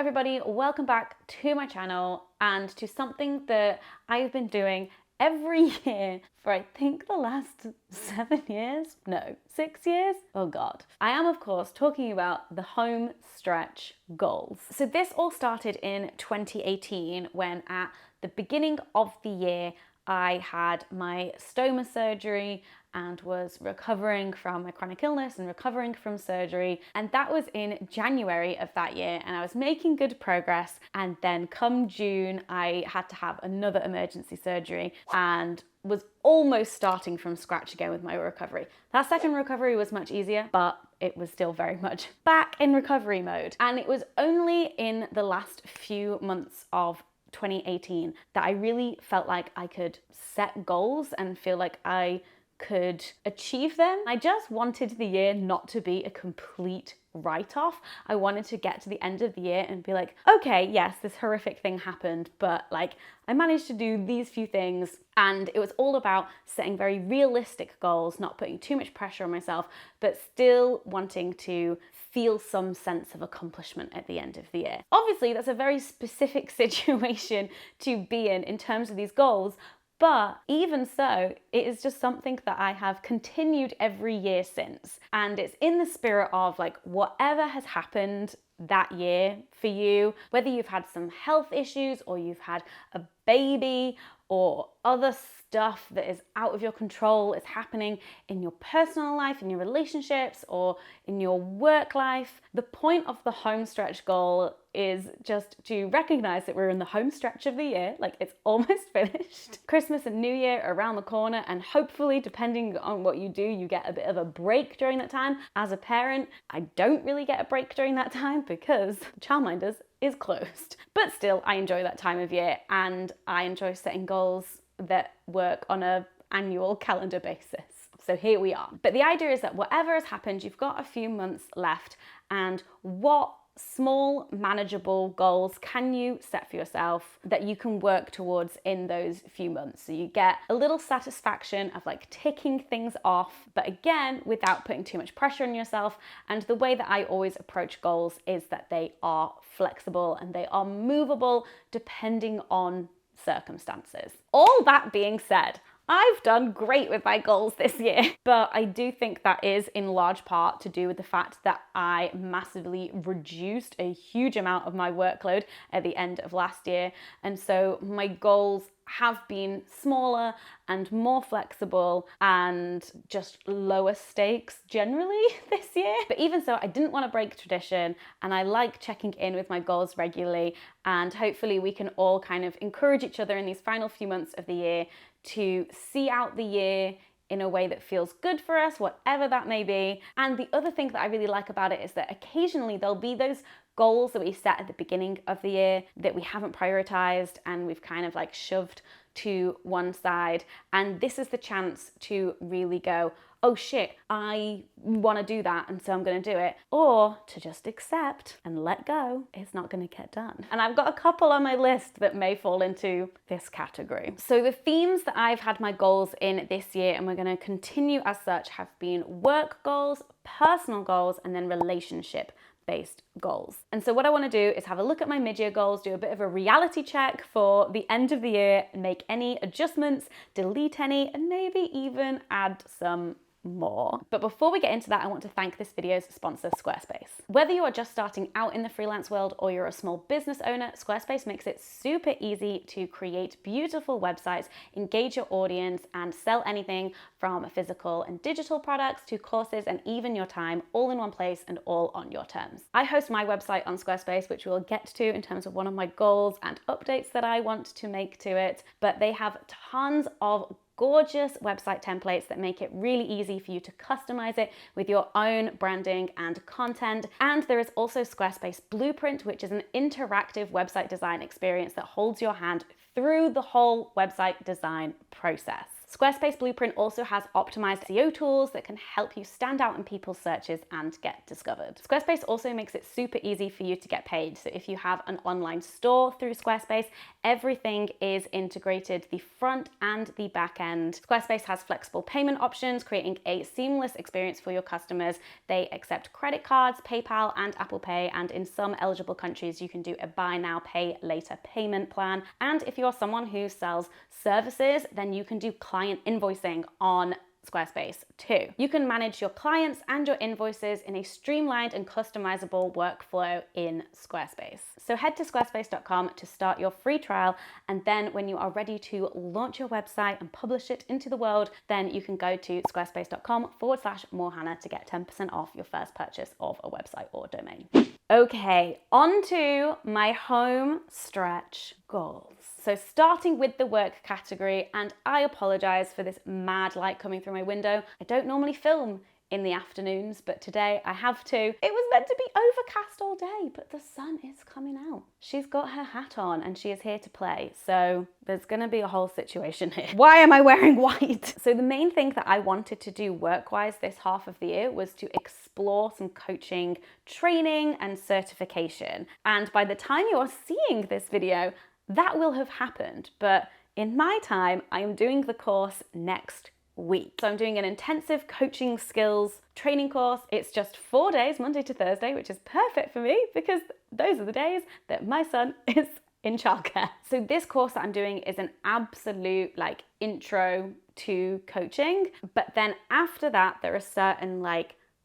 everybody, welcome back to my channel and to something that I've been doing every year for I think the last 7 years? No, 6 years? Oh God. I am of course talking about the home stretch goals. So this all started in 2018 when at the beginning of the year I had my stoma surgery and was recovering from my chronic illness and recovering from surgery. And that was in January of that year, and I was making good progress. And then come June, I had to have another emergency surgery and was almost starting from scratch again with my recovery. That second recovery was much easier, but it was still very much back in recovery mode. And it was only in the last few months of 2018 that I really felt like I could set goals and feel like I could achieve them. I just wanted the year not to be a complete write-off. I wanted to get to the end of the year and be like, okay, yes, this horrific thing happened, but like I managed to do these few things. And it was all about setting very realistic goals, not putting too much pressure on myself, but still wanting to feel some sense of accomplishment at the end of the year. Obviously, that's a very specific situation to be in terms of these goals. But even so, it is just something that I have continued every year since. And it's in the spirit of like whatever has happened that year for you, whether you've had some health issues or you've had a baby or other stuff that is out of your control is happening in your personal life, in your relationships, or in your work life. The point of the home stretch goal is just to recognize that we're in the home stretch of the year, like it's almost finished. Christmas and New Year are around the corner, and hopefully, depending on what you do, you get a bit of a break during that time. As a parent, I don't really get a break during that time because childminders is closed. But still, I enjoy that time of year, and I enjoy setting goals that work on an annual calendar basis. So here we are. But the idea is that whatever has happened, you've got a few months left, and what small manageable goals can you set for yourself that you can work towards in those few months, so you get a little satisfaction of like ticking things off, but again without putting too much pressure on yourself. And the way that I always approach goals is that they are flexible and they are movable depending on circumstances. All that being said, I've done great with my goals this year, but I do think that is in large part to do with the fact that I massively reduced a huge amount of my workload at the end of last year. And so my goals have been smaller and more flexible and just lower stakes generally this year. But even so, I didn't want to break tradition, and I like checking in with my goals regularly, and hopefully we can all kind of encourage each other in these final few months of the year to see out the year in a way that feels good for us, whatever that may be. And the other thing that I really like about it is that occasionally there'll be those goals that we set at the beginning of the year that we haven't prioritized and we've kind of like shoved to one side. And this is the chance to really go, oh shit, I want to do that, and so I'm going to do it. Or to just accept and let go, it's not going to get done. And I've got a couple on my list that may fall into this category. So the themes that I've had my goals in this year, and we're going to continue as such, have been work goals, personal goals, and then relationship-based goals. And so what I want to do is have a look at my mid-year goals, do a bit of a reality check for the end of the year, and make any adjustments, delete any, and maybe even add some more. But before we get into that, I want to thank this video's sponsor, Squarespace. Whether you are just starting out in the freelance world or you're a small business owner, Squarespace makes it super easy to create beautiful websites, engage your audience, and sell anything from physical and digital products to courses and even your time, all in one place and all on your terms. I host my website on Squarespace, which we'll get to in terms of one of my goals and updates that I want to make to it, but they have tons of gorgeous website templates that make it really easy for you to customize it with your own branding and content. And there is also Squarespace Blueprint, which is an interactive website design experience that holds your hand through the whole website design process. Squarespace Blueprint also has optimized SEO tools that can help you stand out in people's searches and get discovered. Squarespace also makes it super easy for you to get paid. So if you have an online store through Squarespace, everything is integrated, the front and the back end. Squarespace has flexible payment options, creating a seamless experience for your customers. They accept credit cards, PayPal, and Apple Pay, and in some eligible countries, you can do a buy now, pay later payment plan. And if you're someone who sells services, then you can do client invoicing on Squarespace too. You can manage your clients and your invoices in a streamlined and customizable workflow in Squarespace. So head to squarespace.com to start your free trial, and then when you are ready to launch your website and publish it into the world, then you can go to squarespace.com/morehannah to get 10% off your first purchase of a website or domain. Okay, on to my home stretch goals. So starting with the work category, and I apologize for this mad light coming through my window. I don't normally film in the afternoons, but today I have to. It was meant to be overcast all day, but the sun is coming out. She's got her hat on and she is here to play. So there's gonna be a whole situation here. Why am I wearing white? So the main thing that I wanted to do work-wise this half of the year was to explore some coaching, training, and certification. And by the time you are seeing this video, that will have happened. But in my time, I am doing the course next week. So I'm doing an intensive coaching skills training course. It's just 4 days, Monday to Thursday, which is perfect for me because those are the days that my son is in childcare. So this course that I'm doing is an absolute intro to coaching. But then after that, there are certain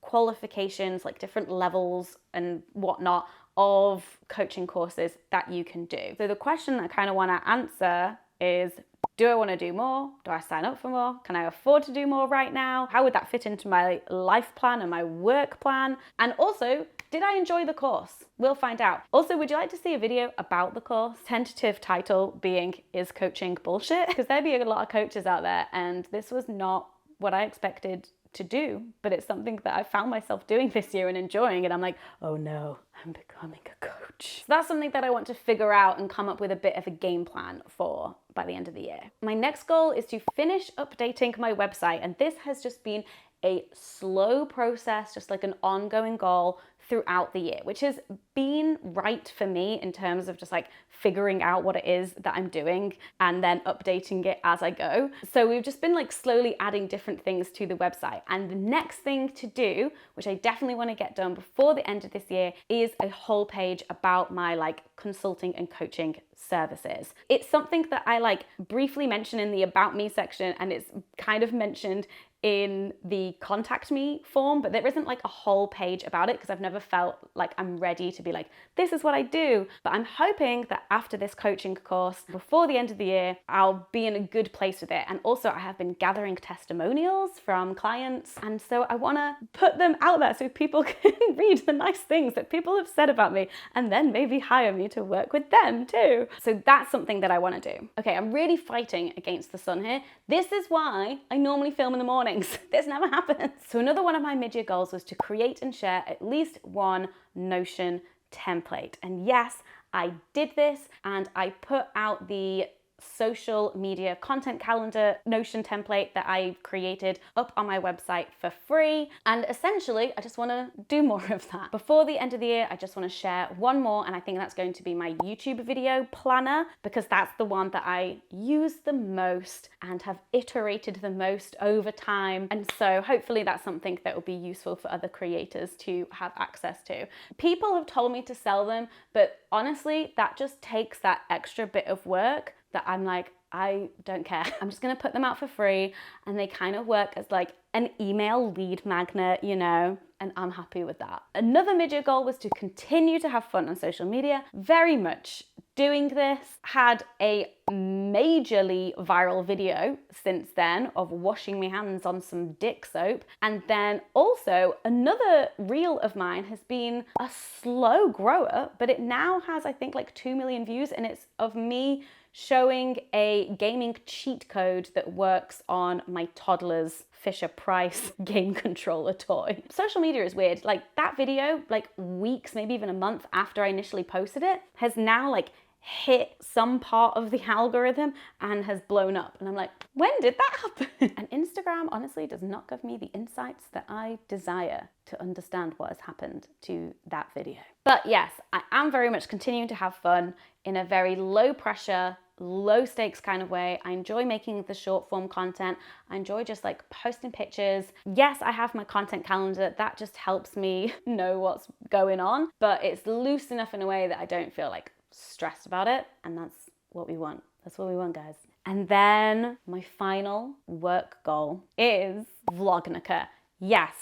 qualifications, different levels and whatnot of coaching courses that you can do. So the question I kind of want to answer is, do I want to do more? Do I sign up for more? Can I afford to do more right now? How would that fit into my life plan and my work plan? And also, did I enjoy the course? We'll find out. Also, would you like to see a video about the course? Tentative title being, is coaching bullshit? Because there'd be a lot of coaches out there and this was not what I expected to do, but it's something that I found myself doing this year and enjoying, and I'm like, oh no, I'm becoming a coach. So that's something that I want to figure out and come up with a bit of a game plan for by the end of the year. My next goal is to finish updating my website, and this has just been a slow process, just an ongoing goal throughout the year, which has been right for me in terms of just figuring out what it is that I'm doing and then updating it as I go. So we've just been slowly adding different things to the website. And the next thing to do, which I definitely want to get done before the end of this year, is a whole page about my consulting and coaching services. It's something that I briefly mention in the About Me section, and it's kind of mentioned in the contact me form, but there isn't a whole page about it because I've never felt like I'm ready to be this is what I do. But I'm hoping that after this coaching course, before the end of the year, I'll be in a good place with it. And also I have been gathering testimonials from clients. And so I want to put them out there so people can read the nice things that people have said about me and then maybe hire me to work with them too. So that's something that I want to do. Okay, I'm really fighting against the sun here. This is why I normally film in the mornings. This never happens. So another one of my mid-year goals was to create and share at least one Notion template. And yes, I did this, and I put out the social media content calendar Notion template that I created up on my website for free. And essentially, I just want to do more of that. Before the end of the year, I just want to share one more, and I think that's going to be my YouTube video planner, because that's the one that I use the most and have iterated the most over time. And so hopefully that's something that will be useful for other creators to have access to. People have told me to sell them, but honestly, that just takes that extra bit of work that I'm I don't care. I'm just gonna put them out for free, and they kind of work as an email lead magnet, and I'm happy with that. Another mid-year goal was to continue to have fun on social media. Very much doing this. Had a majorly viral video since then of washing my hands on some dick soap. And then also another reel of mine has been a slow grower, but it now has, I think, 2 million views, and it's of me showing a gaming cheat code that works on my toddler's Fisher-Price game controller toy. Social media is weird. That video, weeks, maybe even a month after I initially posted it, has now hit some part of the algorithm and has blown up. And I'm like, when did that happen? And Instagram honestly does not give me the insights that I desire to understand what has happened to that video. But yes, I am very much continuing to have fun in a very low pressure, low stakes kind of way. I enjoy making the short form content. I enjoy just like posting pictures. Yes, I have my content calendar. That just helps me know what's going on, but it's loose enough in a way that I don't feel like stressed about it. And that's what we want. That's what we want, guys. And then my final work goal is Vlognica. Yes.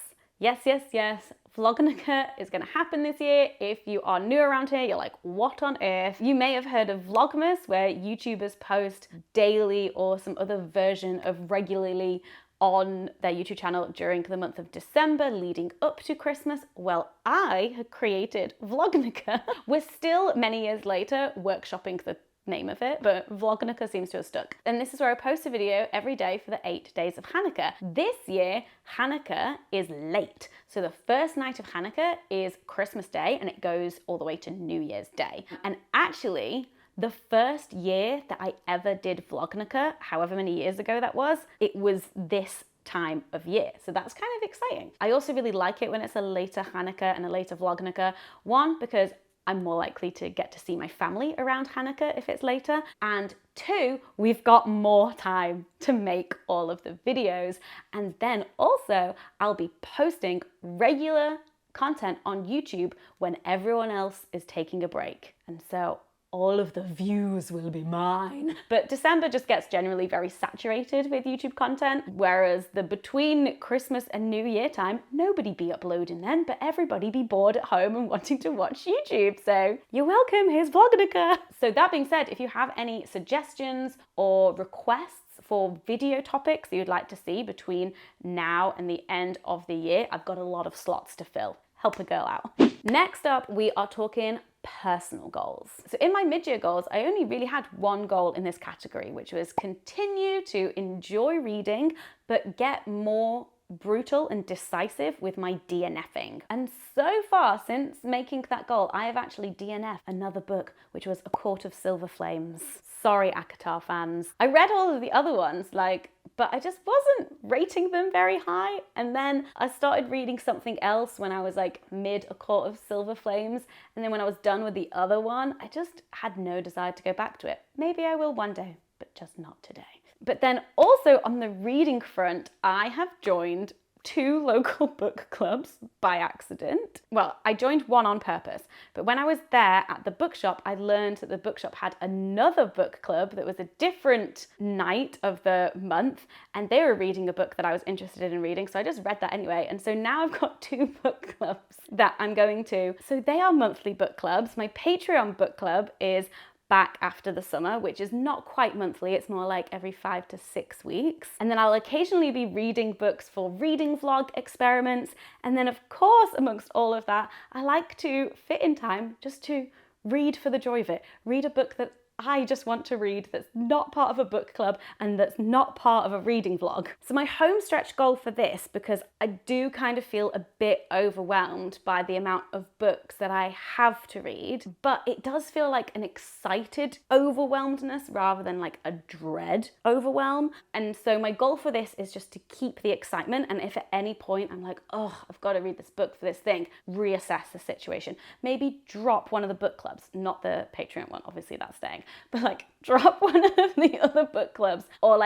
Vlognica is going to happen this year. If you are new around here, you're like, what on earth? You may have heard of Vlogmas, where YouTubers post daily or some other version of regularly on their YouTube channel during the month of December leading up to Christmas. Well, I had created Vlognica. We're still many years later workshopping the name of it, but Vlognica seems to have stuck. And this is where I post a video every day for the 8 days of Hanukkah. This year, Hanukkah is late. So the first night of Hanukkah is Christmas Day and it goes all the way to New Year's Day. And actually, the first year that I ever did Vlognica, however many years ago that was, it was this time of year. So that's kind of exciting. I also really like it when it's a later Hanukkah and a later Vlognica. One, because I'm more likely to get to see my family around Hanukkah if it's later. And two, we've got more time to make all of the videos. And then also I'll be posting regular content on YouTube when everyone else is taking a break. And so all of the views will be mine. But December just gets generally very saturated with YouTube content, whereas the between Christmas and New Year time, nobody be uploading then, but everybody be bored at home and wanting to watch YouTube. So you're welcome, here's Vlognica. So that being said, if you have any suggestions or requests for video topics that you'd like to see between now and the end of the year, I've got a lot of slots to fill. Help a girl out. Next up, we are talking personal goals. So in my mid-year goals, I only really had one goal in this category, which was continue to enjoy reading, but get more brutal and decisive with my DNFing. And so far, since making that goal, I have actually DNF'd another book, which was A Court of Silver Flames. Sorry, ACOTAR fans. I read all of the other ones, but I just wasn't rating them very high. And then I started reading something else when I was mid A Court of Silver Flames. And then when I was done with the other one, I just had no desire to go back to it. Maybe I will one day, but just not today. But then also on the reading front, I have joined 2 local book clubs by accident. Well, I joined one on purpose, but when I was there at the bookshop, I learned that the bookshop had another book club that was a different night of the month, and they were reading a book that I was interested in reading, so I just read that anyway. And so now I've got 2 book clubs that I'm going to. So they are monthly book clubs. My Patreon book club is back after the summer, which is not quite monthly, it's more like every 5 to 6 weeks. And then I'll occasionally be reading books for reading vlog experiments. And then of course, amongst all of that, I like to fit in time just to read for the joy of it. Read a book that I just want to read, that's not part of a book club and that's not part of a reading vlog. So my home stretch goal for this, because I do kind of feel a bit overwhelmed by the amount of books that I have to read, but it does feel like an excited overwhelmedness rather than like a dread overwhelm. And so my goal for this is just to keep the excitement, and if at any point I'm like, oh, I've got to read this book for this thing, reassess the situation. Maybe drop one of the book clubs, not the Patreon one, obviously that's staying, but drop one of the other book clubs, or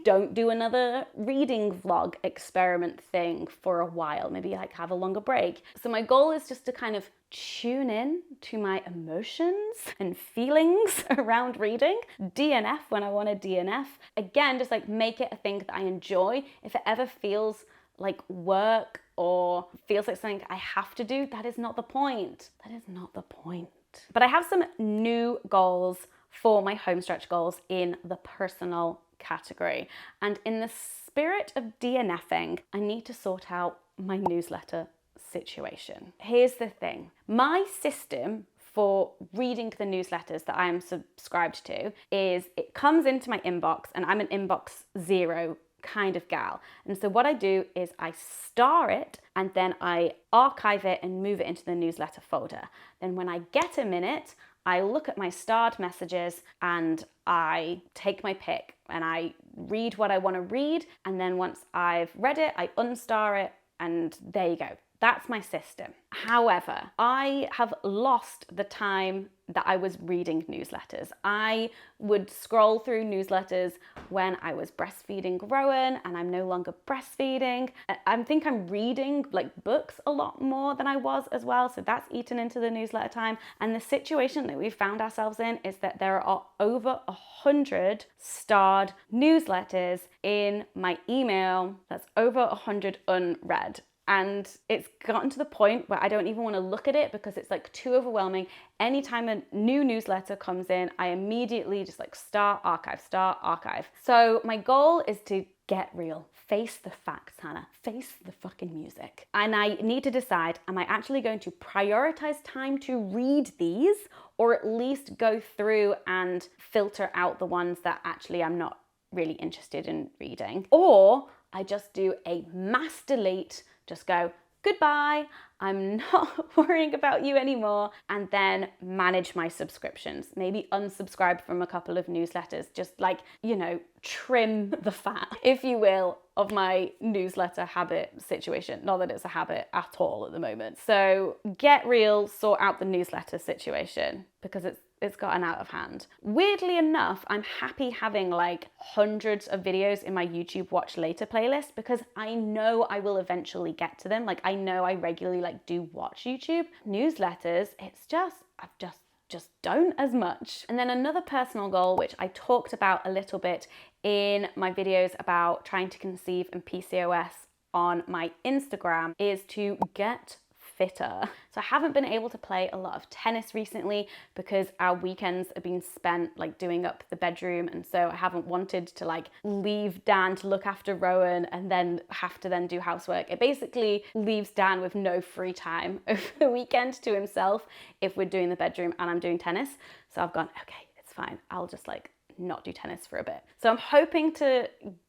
don't do another reading vlog experiment thing for a while, maybe have a longer break. So my goal is just to kind of tune in to my emotions and feelings around reading, DNF when I want to DNF. Again, just make it a thing that I enjoy. If it ever feels like work or feels like something I have to do, that is not the point. That is not the point. But I have some new goals for my home stretch goals in the personal category. And in the spirit of DNFing, I need to sort out my newsletter situation. Here's the thing. My system for reading the newsletters that I am subscribed to is it comes into my inbox, and I'm an inbox 0 kind of gal. And so what I do is I star it and then I archive it and move it into the newsletter folder. Then when I get a minute, I look at my starred messages and I take my pick and I read what I want to read. And then once I've read it, I unstar it, and there you go. That's my system. However, I have lost the time that I was reading newsletters. I would scroll through newsletters when I was breastfeeding Rowan, and I'm no longer breastfeeding. I think I'm reading like books a lot more than I was as well, so that's eaten into the newsletter time. And the situation that we found ourselves in is that there are over 100 starred newsletters in my email. That's over 100 unread. And it's gotten to the point where I don't even want to look at it because it's like too overwhelming. Anytime a new newsletter comes in, I immediately just like start archive. So my goal is to get real. Face the facts, Hannah. Face the fucking music. And I need to decide, am I actually going to prioritize time to read these, or at least go through and filter out the ones that actually I'm not really interested in reading? Or I just do a mass delete, just go, goodbye, I'm not worrying about you anymore, and then manage my subscriptions. Maybe unsubscribe from a couple of newsletters, just like, you know, trim the fat, if you will, of my newsletter habit situation. Not that it's a habit at all at the moment. So get real, sort out the newsletter situation, because it's gotten out of hand. Weirdly enough, I'm happy having like hundreds of videos in my YouTube watch later playlist, because I know I will eventually get to them. Like, I know I regularly like do watch YouTube. Newsletters, it's just, I've just don't as much. And then another personal goal, which I talked about a little bit in my videos about trying to conceive and PCOS on my Instagram, is to get fitter. So I haven't been able to play a lot of tennis recently because our weekends have been spent like doing up the bedroom, and so I haven't wanted to like leave Dan to look after Rowan and then have to then do housework. It basically leaves Dan with no free time over the weekend to himself if we're doing the bedroom and I'm doing tennis. So I've gone, okay, it's fine. I'll just like not do tennis for a bit. So I'm hoping to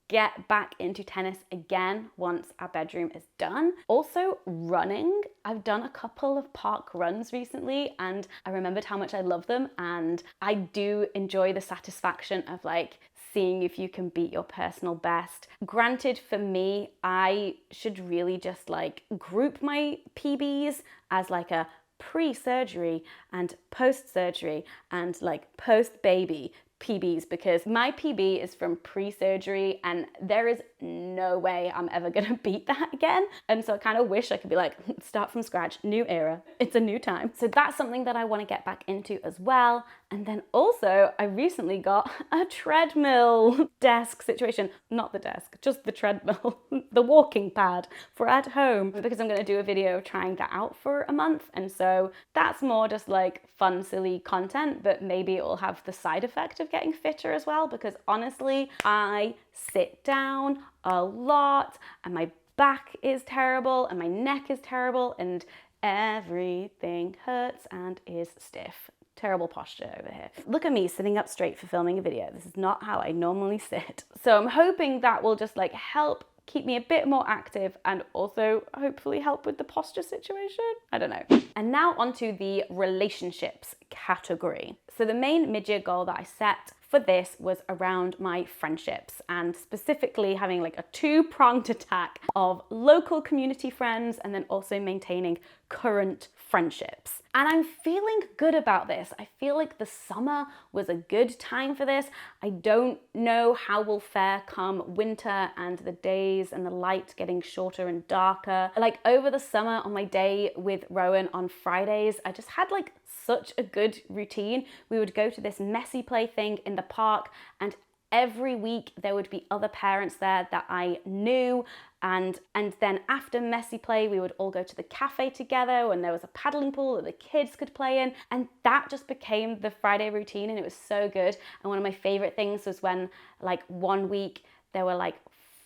get back into tennis again once our bedroom is done. Also running. I've done a couple of park runs recently and I remembered how much I love them, and I do enjoy the satisfaction of like seeing if you can beat your personal best. Granted, for me, I should really just like group my PBs as like a pre-surgery and post-surgery and like post-baby PBs, because my PB is from pre-surgery and there is no way I'm ever gonna beat that again. And so I kind of wish I could be like, start from scratch, new era, it's a new time. So that's something that I want to get back into as well. And then also I recently got a treadmill desk situation, not the desk, just the treadmill, the walking pad for at home, because I'm going to do a video trying that out for a month. And so that's more just like fun, silly content, but maybe it will have the side effect of getting fitter as well, because honestly, I sit down a lot and my back is terrible and my neck is terrible and everything hurts and is stiff. Terrible posture over here. Look at me sitting up straight for filming a video. This is not how I normally sit. So I'm hoping that will just like help keep me a bit more active and also hopefully help with the posture situation. I don't know. And now onto the relationships category. So the main mid-year goal that I set for this was around my friendships, and specifically having like a two-pronged attack of local community friends and then also maintaining current friendships. And I'm feeling good about this. I feel like the summer was a good time for this. I don't know how we'll fare come winter and the days and the light getting shorter and darker. Like over the summer on my day with Rowan on Fridays, I just had like such a good routine. We would go to this messy play thing in the park, and every week there would be other parents there that I knew, and then after messy play we would all go to the cafe together when there was a paddling pool that the kids could play in, and that just became the Friday routine, and it was so good. And one of my favorite things was when like one week there were like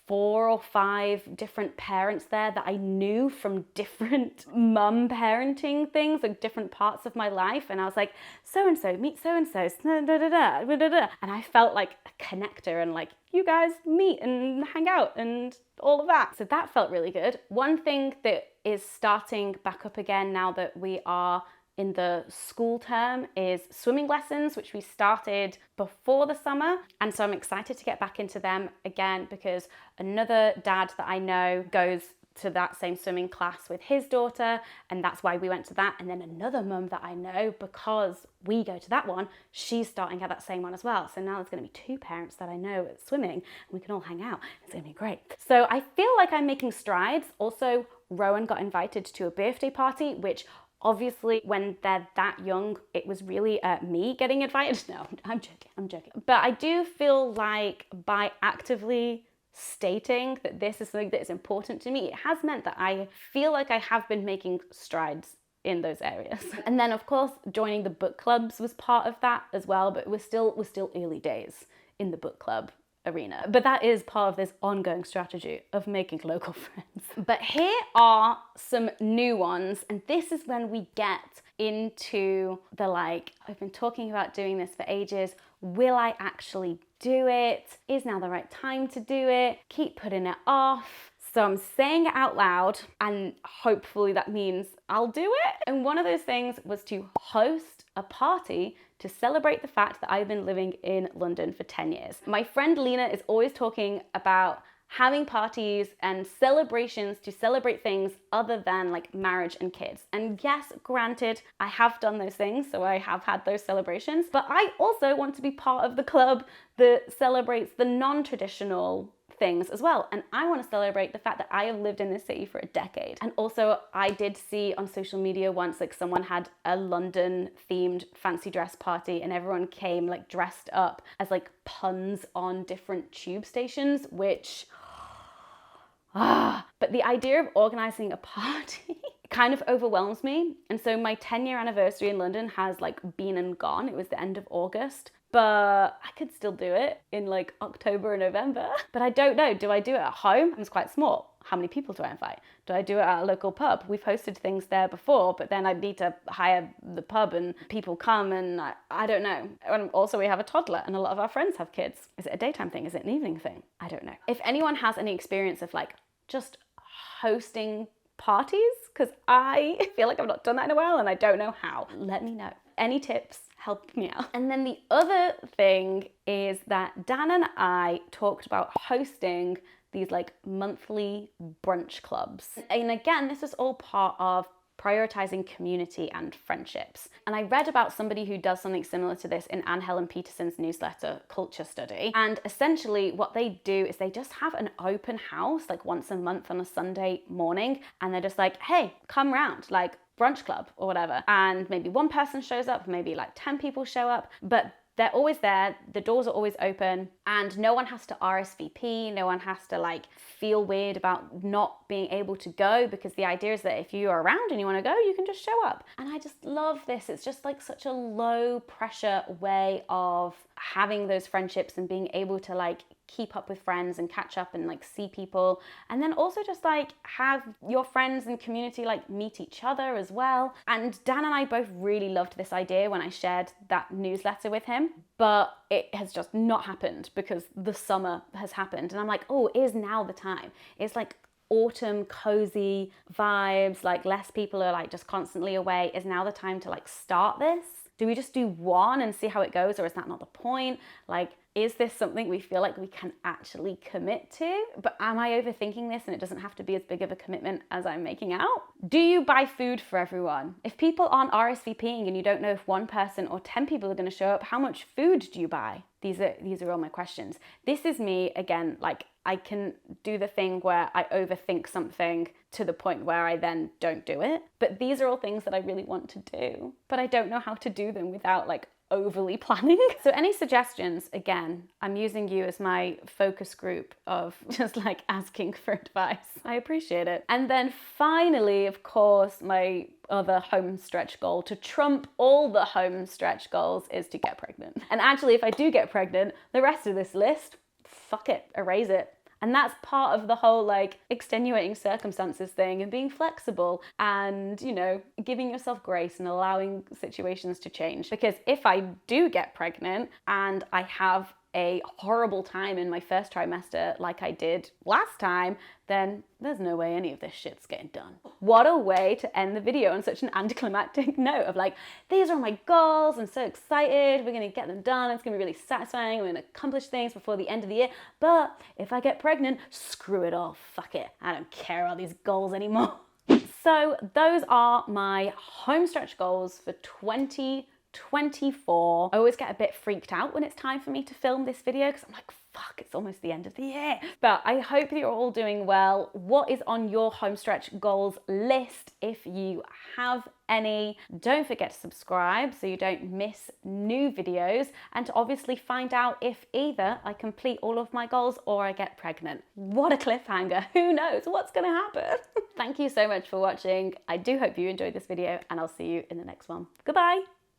4 or 5 different parents there that I knew from different mum parenting things, like different parts of my life. And I was like, so-and-so, meet so-and-so, and I felt like a connector and like, you guys meet and hang out and all of that. So that felt really good. One thing that is starting back up again now that we are in the school term is swimming lessons, which we started before the summer. And so I'm excited to get back into them again, because another dad that I know goes to that same swimming class with his daughter, and that's why we went to that. And then another mum that I know, because we go to that one, she's starting at that same one as well. So now there's going to be two parents that I know at swimming, and we can all hang out. It's going to be great. So I feel like I'm making strides. Also, Rowan got invited to a birthday party, which obviously when they're that young, it was really me getting invited. No, I'm joking. But I do feel like by actively stating that this is something that is important to me, it has meant that I feel like I have been making strides in those areas. And then of course joining the book clubs was part of that as well, but we're still early days in the book club arena. But that is part of this ongoing strategy of making local friends. But here are some new ones, and this is when we get into the like, I've been talking about doing this for ages. Will I actually do it? Is now the right time to do it? Keep putting it off. So I'm saying it out loud, and hopefully that means I'll do it. And one of those things was to host a party to celebrate the fact that I've been living in London for 10 years. My friend Lena is always talking about having parties and celebrations to celebrate things other than like marriage and kids. And yes, granted, I have done those things, so I have had those celebrations, but I also want to be part of the club that celebrates the non-traditional things as well. And I want to celebrate the fact that I have lived in this city for a decade. And also I did see on social media once, like someone had a London themed fancy dress party and everyone came like dressed up as like puns on different tube stations, which, but the idea of organizing a party kind of overwhelms me. And so my 10-year anniversary in London has like been and gone. It was the end of August. But I could still do it in like October and November. But I don't know, do I do it at home? It's quite small. How many people do I invite? Do I do it at a local pub? We've hosted things there before, but then I'd need to hire the pub and people come, and I don't know. And also we have a toddler and a lot of our friends have kids. Is it a daytime thing? Is it an evening thing? I don't know. If anyone has any experience of like just hosting parties, because I feel like I've not done that in a while and I don't know how, let me know. Any tips? Help me out. And then the other thing is that Dan and I talked about hosting these like monthly brunch clubs. And again, this is all part of prioritizing community and friendships. And I read about somebody who does something similar to this in Anne Helen Peterson's newsletter, Culture Study. And essentially what they do is they just have an open house like once a month on a Sunday morning. And they're just like, hey, come round, like brunch club or whatever. And maybe one person shows up, maybe like 10 people show up, but they're always there, the doors are always open, and no one has to RSVP, no one has to like feel weird about not being able to go, because the idea is that if you're around and you want to go, you can just show up. And I just love this. It's just like such a low pressure way of having those friendships and being able to like keep up with friends and catch up and like see people, and then also just like have your friends and community like meet each other as well. And Dan and I both really loved this idea when I shared that newsletter with him, but it has just not happened because the summer has happened, and I'm like, oh, is now the time? It's like autumn cozy vibes, like less people are like just constantly away. Is now the time to like start this? Do we just do one and see how it goes, or is that not the point? Like, is this something we feel like we can actually commit to? But am I overthinking this and it doesn't have to be as big of a commitment as I'm making out? Do you buy food for everyone? If people aren't RSVPing and you don't know if one person or 10 people are going to show up, how much food do you buy? These are all my questions. This is me, again, like I can do the thing where I overthink something to the point where I then don't do it. But these are all things that I really want to do, but I don't know how to do them without like overly planning. So any suggestions, again, I'm using you as my focus group of just like asking for advice. I appreciate it. And then finally, of course, my other home stretch goal to trump all the home stretch goals is to get pregnant. And actually, if I do get pregnant, the rest of this list, fuck it, erase it. And that's part of the whole like extenuating circumstances thing and being flexible and, you know, giving yourself grace and allowing situations to change. Because if I do get pregnant and I have a horrible time in my first trimester like I did last time, then there's no way any of this shit's getting done. What a way to end the video on such an anticlimactic note of like, these are my goals, I'm so excited, we're gonna get them done, it's gonna be really satisfying, we're gonna accomplish things before the end of the year, but if I get pregnant, screw it all, fuck it, I don't care about these goals anymore. So those are my home stretch goals for 2024. I always get a bit freaked out when it's time for me to film this video because I'm like, fuck, it's almost the end of the year. But I hope that you're all doing well. What is on your home stretch goals list if you have any? Don't forget to subscribe so you don't miss new videos, and to obviously find out if either I complete all of my goals or I get pregnant. What a cliffhanger. Who knows what's gonna happen? Thank you so much for watching. I do hope you enjoyed this video, and I'll see you in the next one. Goodbye.